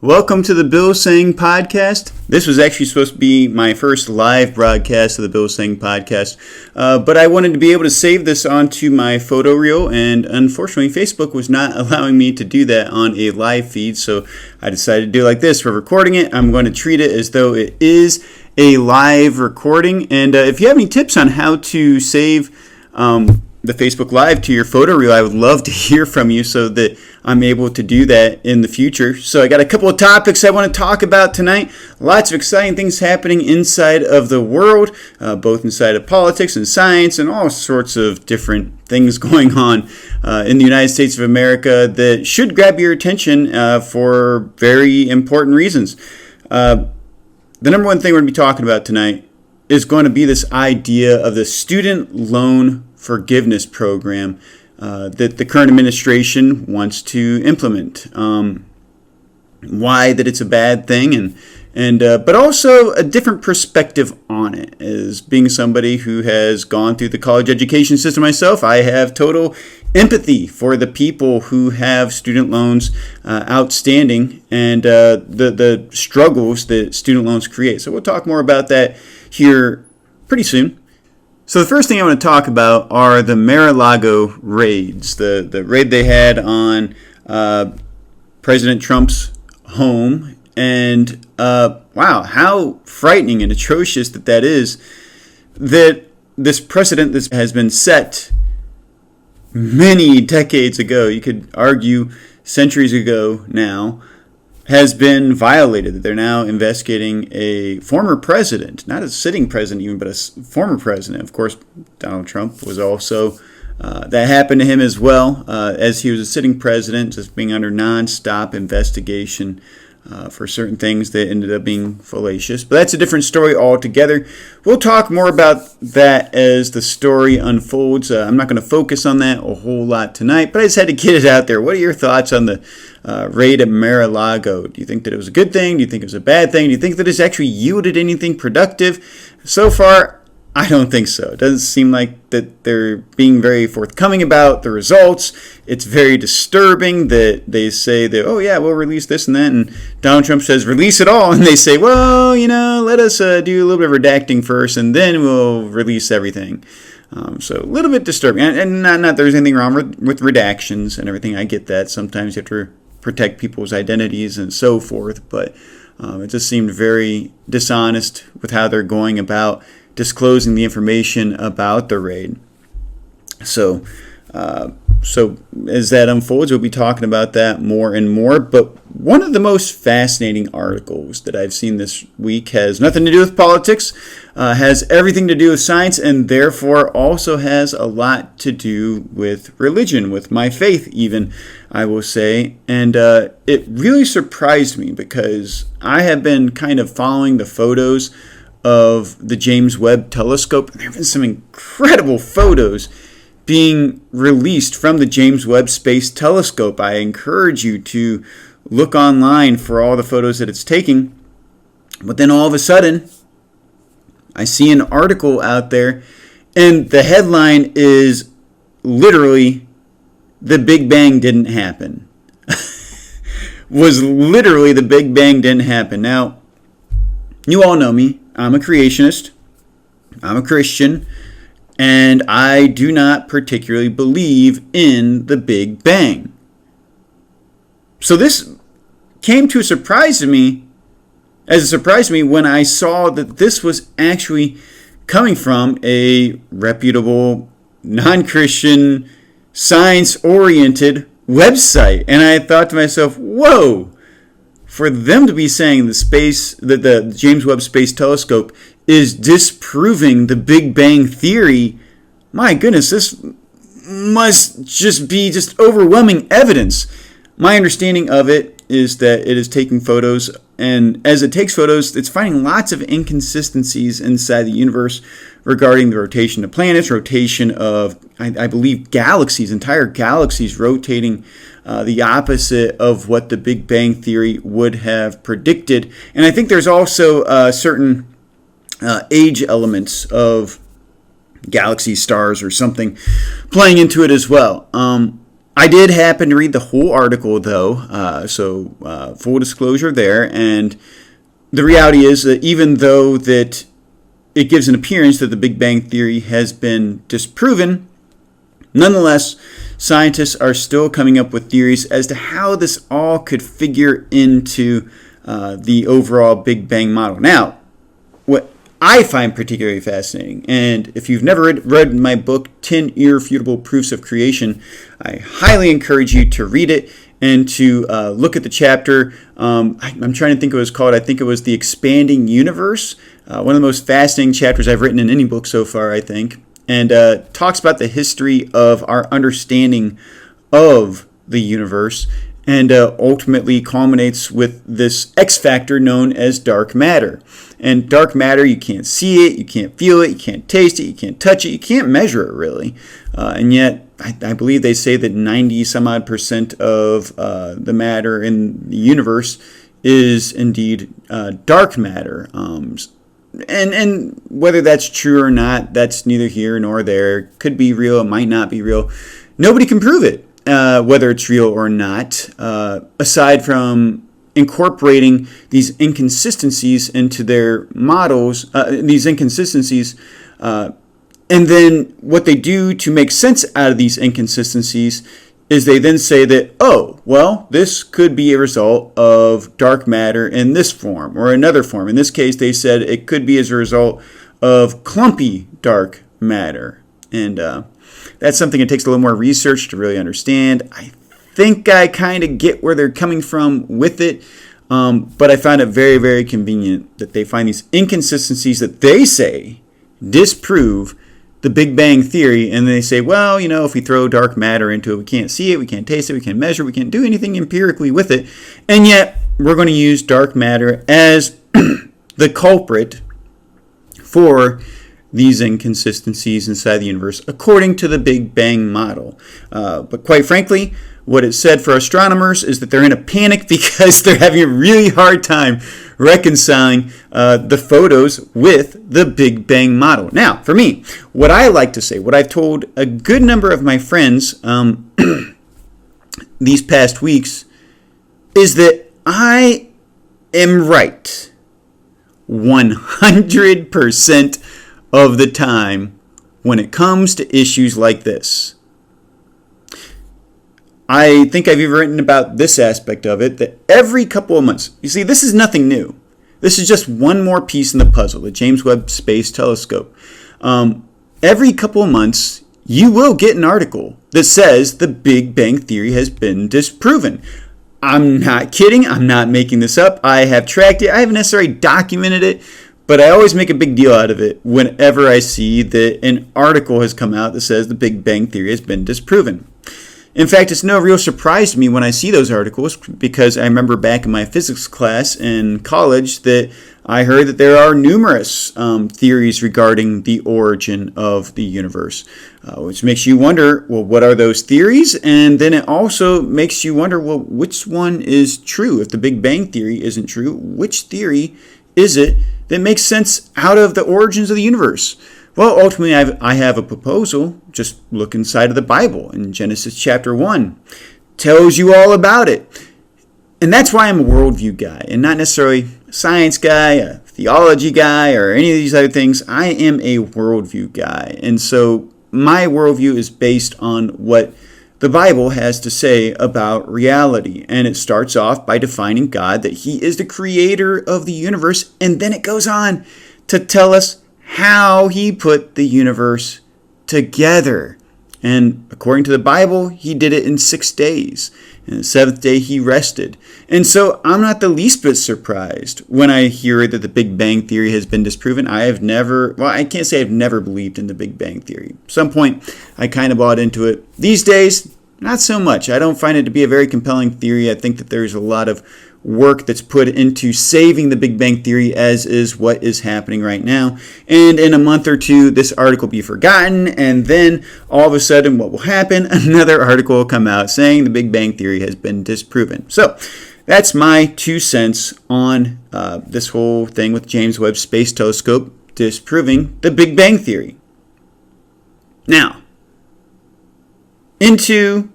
Welcome to the Bill Seng podcast. This was actually supposed to be my first live broadcast of the Bill Seng podcast, but I wanted to be able to save this onto my photo reel, and unfortunately Facebook was not allowing me to do that on a live feed, so I decided to do it like this. We're recording it. I'm going to treat it as though it is a live recording, and if you have any tips on how to save the Facebook Live to your photo reel, I would love to hear from you so that I'm able to do that in the future. So I got a couple of topics I want to talk about tonight. Lots of exciting things happening inside of the world, both inside of politics and science and all sorts of different things going on in the United States of America that should grab your attention for very important reasons. The number one thing we're going to be talking about tonight is going to be this idea of the student loan forgiveness program that the current administration wants to implement. Why that it's a bad thing, but also a different perspective on it. As being somebody who has gone through the college education system myself, I have total empathy for the people who have student loans outstanding and the struggles that student loans create. So we'll talk more about that here pretty soon. So the first thing I want to talk about are the Mar-a-Lago raids, the raid they had on President Trump's home, and wow, how frightening and atrocious that is, that this precedent that has been set many decades ago, you could argue centuries ago now, has been violated. That they're now investigating a former president, not a sitting president even, but a former president. Of course, Donald Trump was also, that happened to him as well, as he was a sitting president, just being under nonstop investigation for certain things that ended up being fallacious. But that's a different story altogether. We'll talk more about that as the story unfolds. I'm not going to focus on that a whole lot tonight, but I just had to get it out there. What are your thoughts on the raid at Mar-a-Lago? Do you think that it was a good thing? Do you think it was a bad thing? Do you think that it's actually yielded anything productive? So far, I don't think so. It doesn't seem like that they're being very forthcoming about the results. It's very disturbing that they say that, oh yeah, we'll release this and that, and Donald Trump says, release it all, and they say, well, let us do a little bit of redacting first, and then we'll release everything. So a little bit disturbing, and not there's anything wrong with redactions and everything. I get that. Sometimes you have to protect people's identities and so forth, but it just seemed very dishonest with how they're going about disclosing the information about the raid. So as that unfolds, we'll be talking about that more and more. But one of the most fascinating articles that I've seen this week has nothing to do with politics, has everything to do with science, and therefore also has a lot to do with religion, with my faith even, I will say. And it really surprised me because I have been kind of following the photos of the James Webb Telescope. There have been some incredible photos being released from the James Webb Space Telescope. I encourage you to look online for all the photos that it's taking. But then all of a sudden, I see an article out there, and the headline is literally, "The Big Bang didn't happen." Was literally the Big Bang didn't happen. Now, you all know me. I'm a creationist. I'm a Christian. And I do not particularly believe in the Big Bang. So this came to a surprise to me, as a surprise to me when I saw that this was actually coming from a reputable, non-Christian, science-oriented website. And I thought to myself, whoa, for them to be saying the James Webb Space Telescope is disproving the Big Bang Theory, my goodness, this must just be just overwhelming evidence. My understanding of it is that it is taking photos, and as it takes photos, it's finding lots of inconsistencies inside the universe regarding the rotation of planets, rotation of, I believe, galaxies, entire galaxies rotating the opposite of what the Big Bang Theory would have predicted. And I think there's also certain age elements of galaxy stars or something playing into it as well. I did happen to read the whole article, though, so full disclosure there. And the reality is that even though that it gives an appearance that the Big Bang Theory has been disproven, nonetheless, scientists are still coming up with theories as to how this all could figure into the overall Big Bang model. Now, what I find particularly fascinating, and if you've never read my book, 10 Irrefutable Proofs of Creation, I highly encourage you to read it and to look at the chapter. I'm trying to think what it was called. I think it was The Expanding Universe, one of the most fascinating chapters I've written in any book so far, I think, and talks about the history of our understanding of the universe, and ultimately culminates with this X factor known as dark matter. And dark matter, you can't see it, you can't feel it, you can't taste it, you can't touch it, you can't measure it really. And yet, I believe they say that 90 some odd percent of the matter in the universe is indeed dark matter. And whether that's true or not, that's neither here nor there. It could be real, it might not be real. Nobody can prove it, whether it's real or not, aside from incorporating these inconsistencies into their models, these inconsistencies, and then what they do to make sense out of these inconsistencies is they then say that, oh, well, this could be a result of dark matter in this form or another form. In this case, they said it could be as a result of clumpy dark matter. And that's something that takes a little more research to really understand. I think I kind of get where they're coming from with it, but I find it very, very convenient that they find these inconsistencies that they say disprove the Big Bang Theory, and they say, well, if we throw dark matter into it, we can't see it, we can't taste it, we can't measure it, we can't do anything empirically with it, and yet we're going to use dark matter as the culprit for these inconsistencies inside the universe, according to the Big Bang model. But quite frankly, what it said for astronomers is that they're in a panic because they're having a really hard time reconciling the photos with the Big Bang model. Now, for me, what I like to say, what I've told a good number of my friends these past weeks, is that I am right 100% of the time when it comes to issues like this. I think I've even written about this aspect of it, that every couple of months, you see, this is nothing new. This is just one more piece in the puzzle, the James Webb Space Telescope. Every couple of months, you will get an article that says the Big Bang Theory has been disproven. I'm not kidding. I'm not making this up. I have tracked it. I haven't necessarily documented it, but I always make a big deal out of it whenever I see that an article has come out that says the Big Bang Theory has been disproven. In fact, it's no real surprise to me when I see those articles, because I remember back in my physics class in college that I heard that there are numerous theories regarding the origin of the universe, which makes you wonder, well, what are those theories? And then it also makes you wonder, well, which one is true? If the Big Bang Theory isn't true, which theory is it that makes sense out of the origins of the universe? Well, ultimately, I have a proposal. Just look inside of the Bible in Genesis chapter 1. Tells you all about it. And that's why I'm a worldview guy and not necessarily a science guy, a theology guy, or any of these other things. I am a worldview guy. And so my worldview is based on what the Bible has to say about reality. And it starts off by defining God, that He is the creator of the universe. And then it goes on to tell us how He put the universe together. And according to the Bible, He did it in 6 days. And the seventh day He rested. And so I'm not the least bit surprised when I hear that the Big Bang Theory has been disproven. I can't say I've never believed in the Big Bang Theory. At some point, I kind of bought into it. These days, not so much. I don't find it to be a very compelling theory. I think that there's a lot of work that's put into saving the Big Bang Theory, as is what is happening right now. And in a month or two, this article will be forgotten, and then all of a sudden what will happen? Another article will come out saying the Big Bang Theory has been disproven. So that's my 2 cents on this whole thing with James Webb Space Telescope disproving the Big Bang Theory. Now, into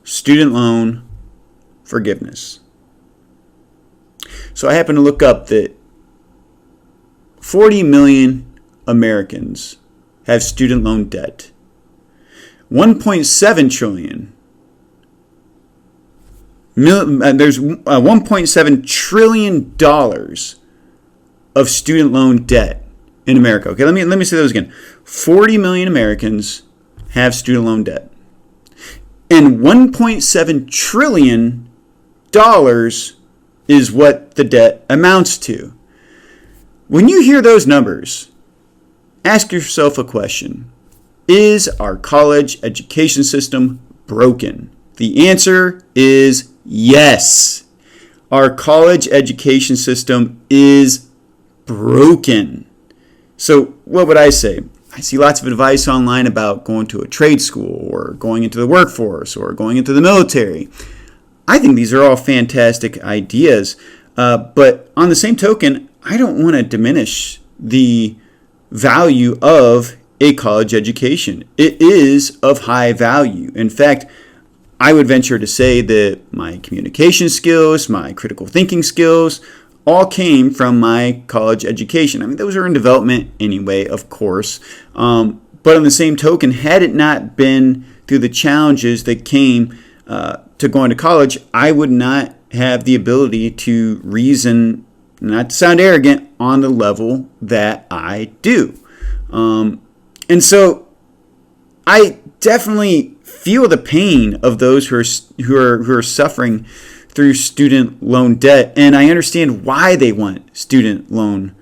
student loan forgiveness. So I happened to look up that 40 million Americans have student loan debt. 1.7 trillion. There's $1.7 trillion of student loan debt in America. Okay, let me say those again. 40 million Americans have student loan debt. And $1.7 trillion is what the debt amounts to. When you hear those numbers, ask yourself a question. Is our college education system broken? The answer is yes. Our college education system is broken. So what would I say? I see lots of advice online about going to a trade school or going into the workforce or going into the military. I think these are all fantastic ideas. But on the same token, I don't want to diminish the value of a college education. It is of high value. In fact, I would venture to say that my communication skills, my critical thinking skills, all came from my college education. I mean, those are in development anyway, of course. But on the same token, had it not been through the challenges that came to going to college, I would not have the ability to reason, not to sound arrogant, on the level that I do. And so I definitely feel the pain of those who are suffering through student loan debt, and I understand why they want student loan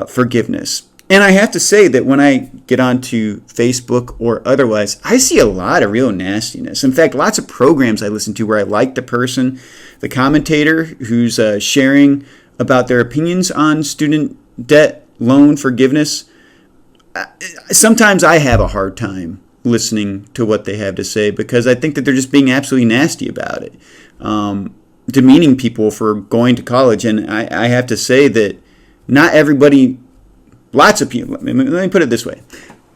forgiveness. And I have to say that when I get onto Facebook or otherwise, I see a lot of real nastiness. In fact, lots of programs I listen to where I like the person, the commentator who's sharing about their opinions on student debt loan forgiveness. Sometimes I have a hard time listening to what they have to say because I think that they're just being absolutely nasty about it, demeaning people for going to college. And I have to say that not everybody, lots of people, let me put it this way.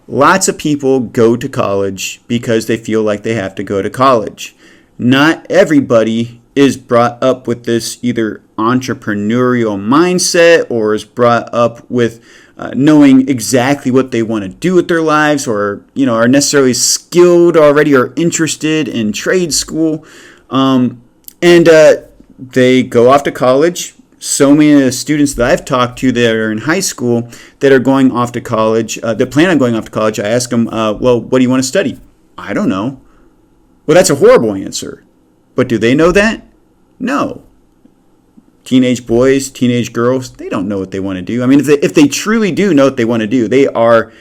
Lots of people go to college because they feel like they have to go to college. Not everybody is brought up with this either entrepreneurial mindset or is brought up with knowing exactly what they want to do with their lives, or are necessarily skilled already or interested in trade school, and they go off to college. So many of the students that I've talked to that are in high school that are going off to college, that plan on going off to college, I ask them, well, what do you want to study? I don't know. Well, that's a horrible answer. But do they know that? No. Teenage boys, teenage girls, they don't know what they want to do. I mean, if they truly do know what they want to do, they are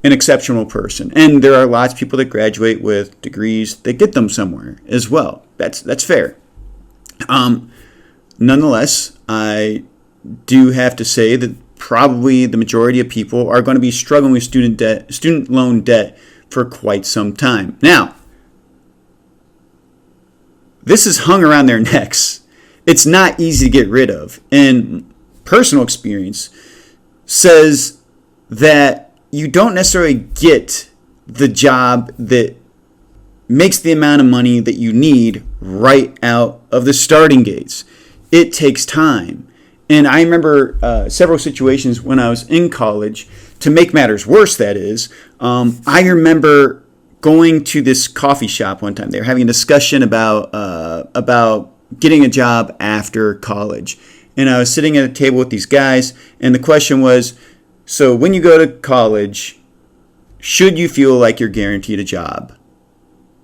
an exceptional person. And there are lots of people that graduate with degrees that get them somewhere as well. That's fair. Nonetheless, I do have to say that probably the majority of people are going to be struggling with student loan debt for quite some time. Now, this is hung around their necks. It's not easy to get rid of. And personal experience says that you don't necessarily get the job that makes the amount of money that you need right out of the starting gates. It takes time. And I remember several situations when I was in college, to make matters worse, that is, I remember going to this coffee shop one time. They were having a discussion about getting a job after college. And I was sitting at a table with these guys, and the question was, so when you go to college, should you feel like you're guaranteed a job?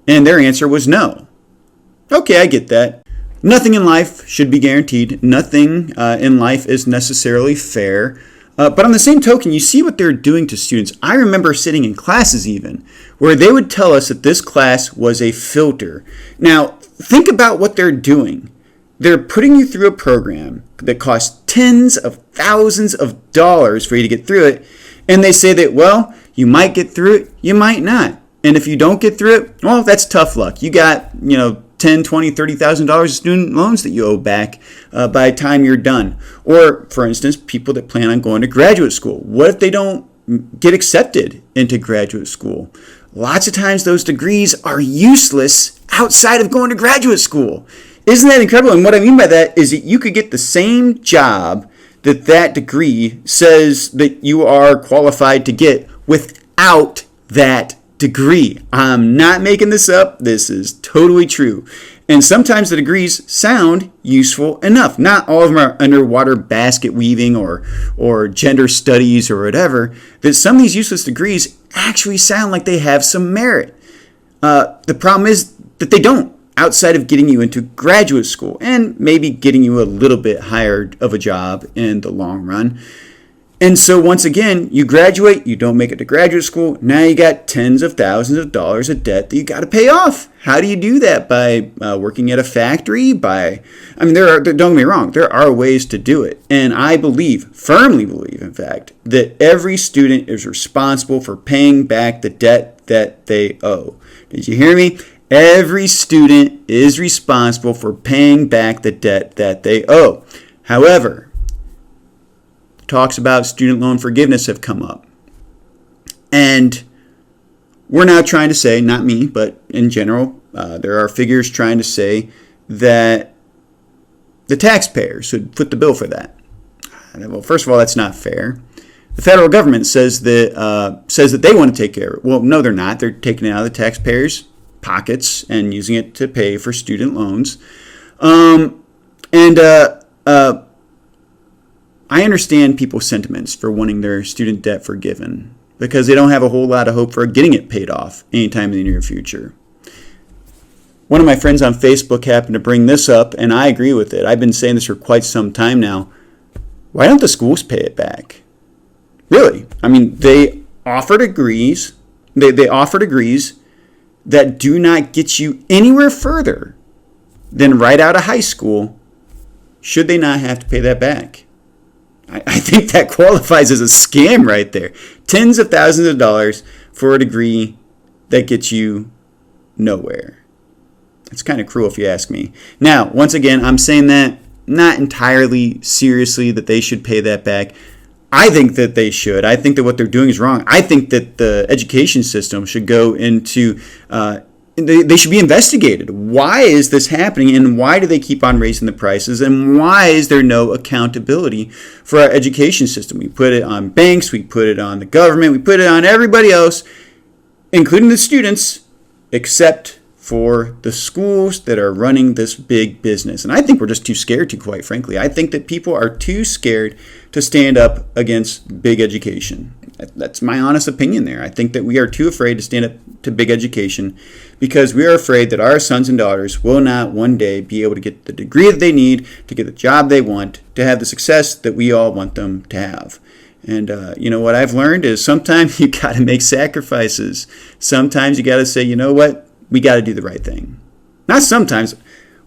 And their answer was no. Okay, I get that. Nothing in life should be guaranteed. Nothing in life is necessarily fair. But on the same token, you see what they're doing to students. I remember sitting in classes even where they would tell us that this class was a filter. Now, think about what they're doing. They're putting you through a program that costs tens of thousands of dollars for you to get through it. And they say that, well, you might get through it, you might not. And if you don't get through it, well, that's tough luck. You got, $10,000, $20,000, $30,000 of student loans that you owe back by the time you're done. Or, for instance, people that plan on going to graduate school. What if they don't get accepted into graduate school? lots of times those degrees are useless outside of going to graduate school. Isn't that incredible? And what I mean by that is that you could get the same job that degree says that you are qualified to get without that degree. I'm not making this up. This is totally true. And sometimes the degrees sound useful enough. Not all of them are underwater basket weaving or gender studies or whatever. That some of these useless degrees actually sound like they have some merit. The problem is that they don't, outside of getting you into graduate school and maybe getting you a little bit higher of a job in the long run. And so once again, you graduate, you don't make it to graduate school, now you got tens of thousands of dollars of debt that you got to pay off. How do you do that? By working at a factory? Don't get me wrong, there are ways to do it. And I firmly believe, in fact, that every student is responsible for paying back the debt that they owe. Did you hear me? Every student is responsible for paying back the debt that they owe. However, talks about student loan forgiveness have come up. And we're now trying to say, not me, but in general, there are figures trying to say that the taxpayer should foot the bill for that. Well, first of all, that's not fair. The federal government says that they want to take care of it. Well, no, they're not. They're taking it out of the taxpayers' pockets and using it to pay for student loans. I understand people's sentiments for wanting their student debt forgiven because they don't have a whole lot of hope for getting it paid off anytime in the near future. One of my friends on Facebook happened to bring this up, and I agree with it. I've been saying this for quite some time now. Why don't the schools pay it back? Really? I mean, they offer degrees. They offer degrees that do not get you anywhere further than right out of high school. Should they not have to pay that back? I think that qualifies as a scam right there. Tens of thousands of dollars for a degree that gets you nowhere. It's kind of cruel if you ask me. Now, once again, I'm saying that not entirely seriously that they should pay that back. I think that they should. I think that what they're doing is wrong. I think that the education system should go into they should be investigated. Why is this happening, and why do they keep on raising the prices, and why is there no accountability for our education system? We put it on banks, we put it on the government, we put it on everybody else, including the students, except for the schools that are running this big business. And I think we're just too scared to, quite frankly. I think that people are too scared to stand up against big education. That's my honest opinion there. I think that we are too afraid to stand up to big education because we are afraid that our sons and daughters will not one day be able to get the degree that they need, to get the job they want, to have the success that we all want them to have. And what I've learned is sometimes you got to make sacrifices. Sometimes you got to say, you know what, we got to do the right thing. Not sometimes.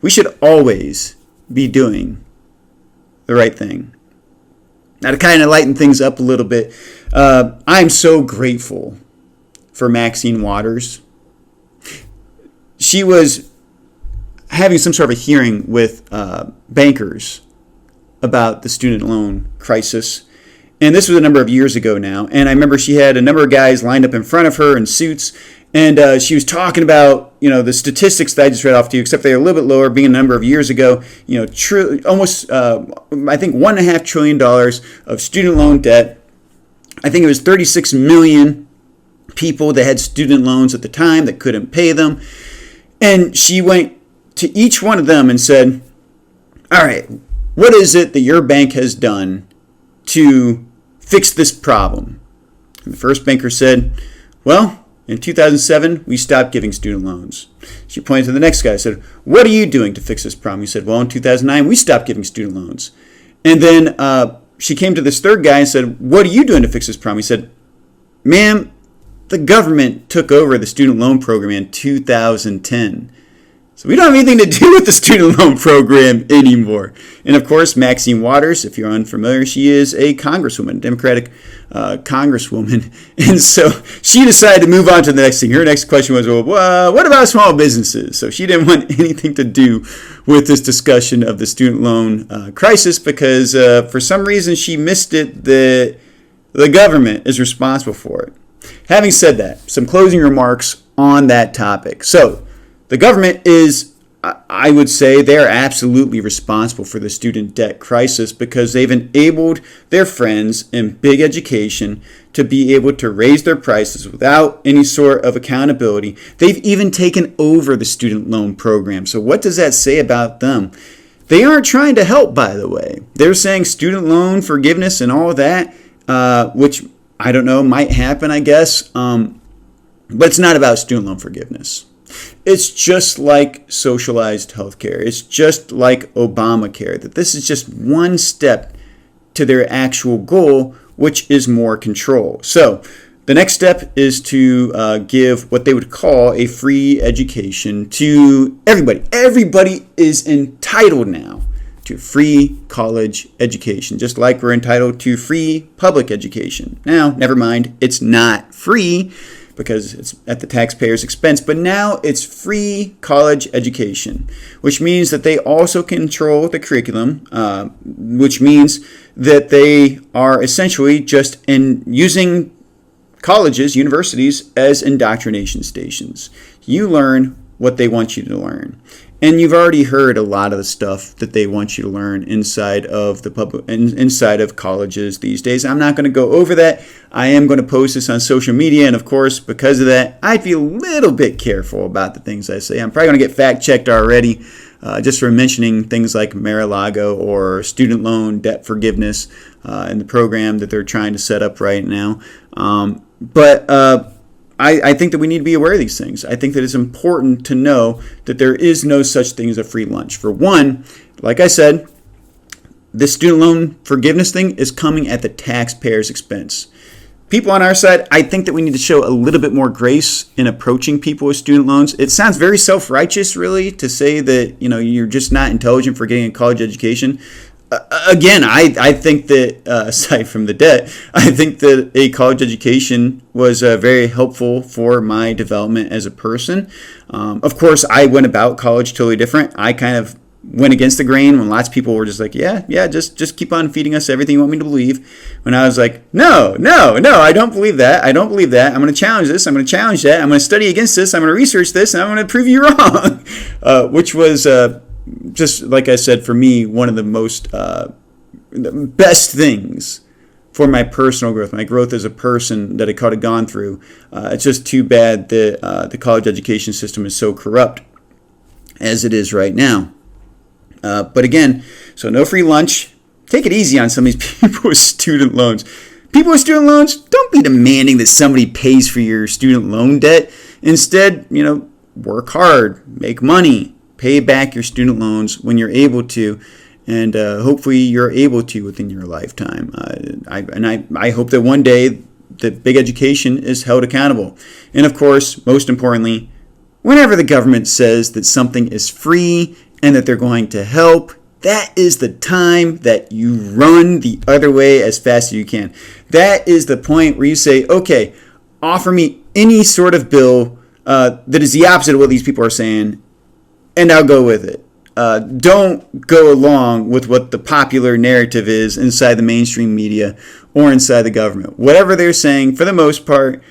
We should always be doing the right thing. Now, to kind of lighten things up a little bit, I'm so grateful for Maxine Waters. She was having some sort of a hearing with bankers about the student loan crisis. And this was a number of years ago now. And I remember she had a number of guys lined up in front of her in suits. And she was talking about, the statistics that I just read off to you, except they're a little bit lower, being a number of years ago, almost, I think, $1.5 trillion of student loan debt. I think it was 36 million people that had student loans at the time that couldn't pay them. And she went to each one of them and said, all right, what is it that your bank has done to fix this problem? And the first banker said, well, in 2007, we stopped giving student loans. She pointed to the next guy and said, what are you doing to fix this problem? He said, well, in 2009, we stopped giving student loans. And then she came to this third guy and said, what are you doing to fix this problem? He said, ma'am, the government took over the student loan program in 2010. So we don't have anything to do with the student loan program anymore. And of course, Maxine Waters, if you're unfamiliar, she is a congresswoman, Democratic congresswoman. And so she decided to move on to the next thing. Her next question was, well, what about small businesses? So she didn't want anything to do with this discussion of the student loan crisis because for some reason she missed it that the government is responsible for it. having said that, some closing remarks on that topic. So, the government is, I would say, they're absolutely responsible for the student debt crisis because they've enabled their friends in big education to be able to raise their prices without any sort of accountability. They've even taken over the student loan program. So what does that say about them? They aren't trying to help, by the way. They're saying student loan forgiveness and all that, which I don't know, might happen, I guess. But it's not about student loan forgiveness. It's just like socialized healthcare. It's just like Obamacare, that this is just one step to their actual goal, which is more control. So the next step is to give what they would call a free education to everybody. Everybody is entitled now to free college education, just like we're entitled to free public education. Now, never mind, it's not free because it's at the taxpayer's expense, but now it's free college education, which means that they also control the curriculum, which means that they are essentially just using colleges, universities, as indoctrination stations. You learn what they want you to learn. And you've already heard a lot of the stuff that they want you to learn inside of inside of colleges these days. I'm not going to go over that. I am going to post this on social media, and of course, because of that, I'd be a little bit careful about the things I say. I'm probably going to get fact-checked already, just for mentioning things like Mar-a-Lago or student loan debt forgiveness in the program that they're trying to set up right now. I think that we need to be aware of these things. I think that it's important to know that there is no such thing as a free lunch. For one, like I said, this student loan forgiveness thing is coming at the taxpayer's expense. People on our side, I think that we need to show a little bit more grace in approaching people with student loans. It sounds very self-righteous, really, to say that you're just not intelligent for getting a college education. Again, I think that, aside from the debt, I think that a college education was very helpful for my development as a person. Of course, I went about college totally different. I kind of went against the grain when lots of people were just like, yeah, just keep on feeding us everything you want me to believe. When I was like, no, I don't believe that. I'm going to challenge this. I'm going to challenge that. I'm going to study against this. I'm going to research this, and I'm going to prove you wrong, which was... just like I said, for me, one of the most the best things for my personal growth, my growth as a person that I could have gone through. It's just too bad that the college education system is so corrupt as it is right now. But again, so no free lunch. Take it easy on some of these people with student loans. People with student loans, don't be demanding that somebody pays for your student loan debt. Instead, work hard, make money. Pay back your student loans when you're able to, and hopefully you're able to within your lifetime. I hope that one day that big education is held accountable. And of course, most importantly, whenever the government says that something is free and that they're going to help, that is the time that you run the other way as fast as you can. That is the point where you say, okay, offer me any sort of bill that is the opposite of what these people are saying, and I'll go with it. Don't go along with what the popular narrative is inside the mainstream media or inside the government. Whatever they're saying, for the most part,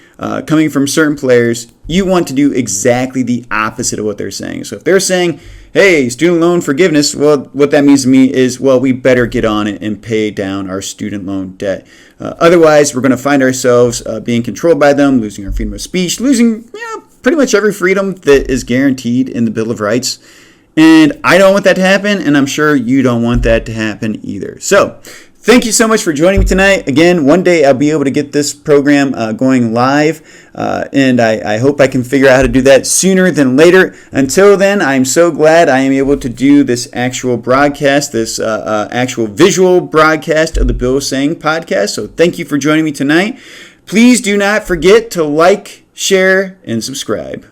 coming from certain players, you want to do exactly the opposite of what they're saying. So if they're saying, hey, student loan forgiveness, well, what that means to me is, well, we better get on it and pay down our student loan debt. Otherwise, we're going to find ourselves being controlled by them, losing our freedom of speech, losing pretty much every freedom that is guaranteed in the Bill of Rights. And I don't want that to happen, and I'm sure you don't want that to happen either. So, thank you so much for joining me tonight. Again, one day I'll be able to get this program going live, and I hope I can figure out how to do that sooner than later. Until then, I'm so glad I am able to do this actual broadcast, this actual visual broadcast of the Bill Seng podcast. So, thank you for joining me tonight. Please do not forget to like, share, and subscribe.